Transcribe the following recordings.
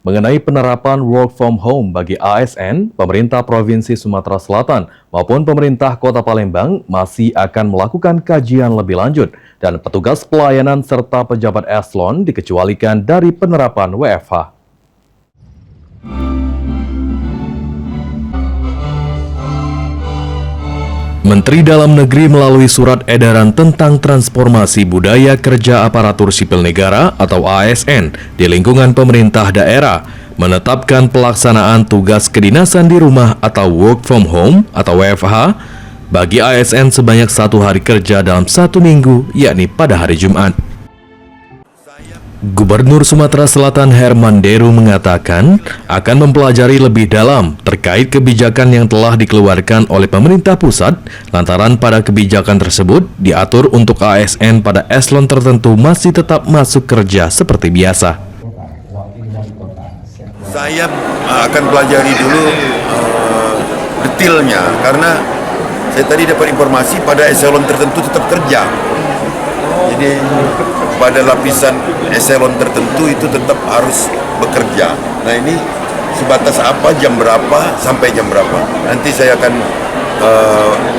mengenai penerapan work from home bagi ASN, pemerintah Provinsi Sumatera Selatan maupun pemerintah Kota Palembang masih akan melakukan kajian lebih lanjut dan petugas pelayanan serta pejabat eselon dikecualikan dari penerapan WFH. Menteri Dalam Negeri melalui surat edaran tentang transformasi budaya kerja aparatur sipil negara atau ASN di lingkungan pemerintah daerah menetapkan pelaksanaan tugas kedinasan di rumah atau work from home atau WFH bagi ASN sebanyak 1 hari kerja dalam 1 minggu, yakni pada hari Jumat. Gubernur Sumatera Selatan Herman Deru mengatakan akan mempelajari lebih dalam terkait kebijakan yang telah dikeluarkan oleh pemerintah pusat lantaran pada kebijakan tersebut diatur untuk ASN pada eselon tertentu masih tetap masuk kerja seperti biasa. Saya akan pelajari dulu detailnya karena saya tadi dapat informasi pada eselon tertentu tetap kerja. Jadi pada lapisan eselon tertentu itu tetap harus bekerja. Nah ini sebatas apa, jam berapa, sampai jam berapa. Nanti saya akan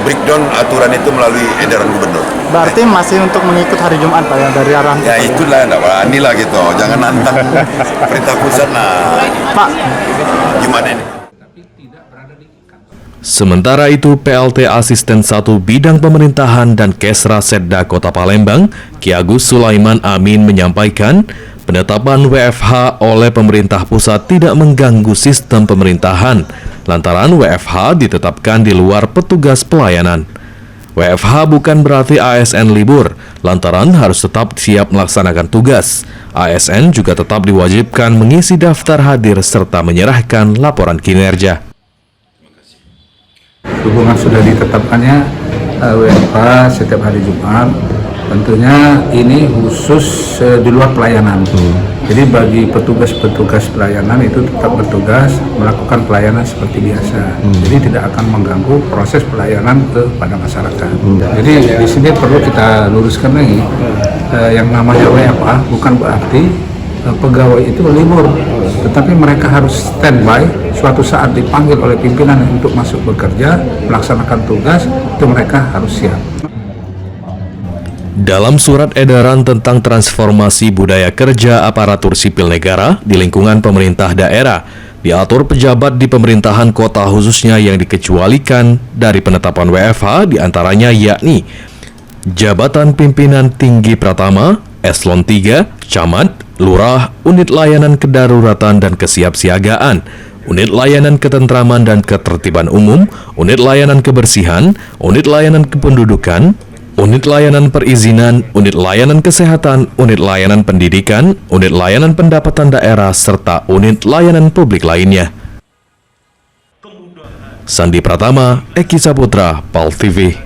breakdown aturan itu melalui edaran gubernur. Berarti masih untuk mengikut hari Jumat Pak ya, dari arahan? Ya itulah, enggak berani lah gitu. Jangan nantang perintah pusat. Nah Pak, Jumat ini. Sementara itu, PLT Asisten 1 Bidang Pemerintahan dan Kesra Setda Kota Palembang, Ki Agus Sulaiman Amin menyampaikan, penetapan WFH oleh pemerintah pusat tidak mengganggu sistem pemerintahan, lantaran WFH ditetapkan di luar petugas pelayanan. WFH bukan berarti ASN libur, lantaran harus tetap siap melaksanakan tugas. ASN juga tetap diwajibkan mengisi daftar hadir serta menyerahkan laporan kinerja. Hubungan sudah ditetapkannya WFH setiap hari Jumat, tentunya ini khusus di luar pelayanan. Jadi bagi petugas-petugas pelayanan itu tetap bertugas melakukan pelayanan seperti biasa. Jadi tidak akan mengganggu proses pelayanan kepada masyarakat. Jadi di sini perlu kita luruskan lagi, yang namanya WFH bukan berarti pegawai itu libur, tetapi mereka harus standby. Suatu saat dipanggil oleh pimpinan untuk masuk bekerja, melaksanakan tugas, itu mereka harus siap. Dalam surat edaran tentang transformasi budaya kerja aparatur sipil negara di lingkungan pemerintah daerah, diatur pejabat di pemerintahan kota khususnya yang dikecualikan dari penetapan WFH diantaranya yakni jabatan pimpinan tinggi pratama, eselon 3, camat, lurah, unit layanan kedaruratan dan kesiapsiagaan, unit layanan ketentraman dan ketertiban umum, unit layanan kebersihan, unit layanan kependudukan, unit layanan perizinan, unit layanan kesehatan, unit layanan pendidikan, unit layanan pendapatan daerah, serta unit layanan publik lainnya. Sandi Pratama, Eki Saputra, PAL TV.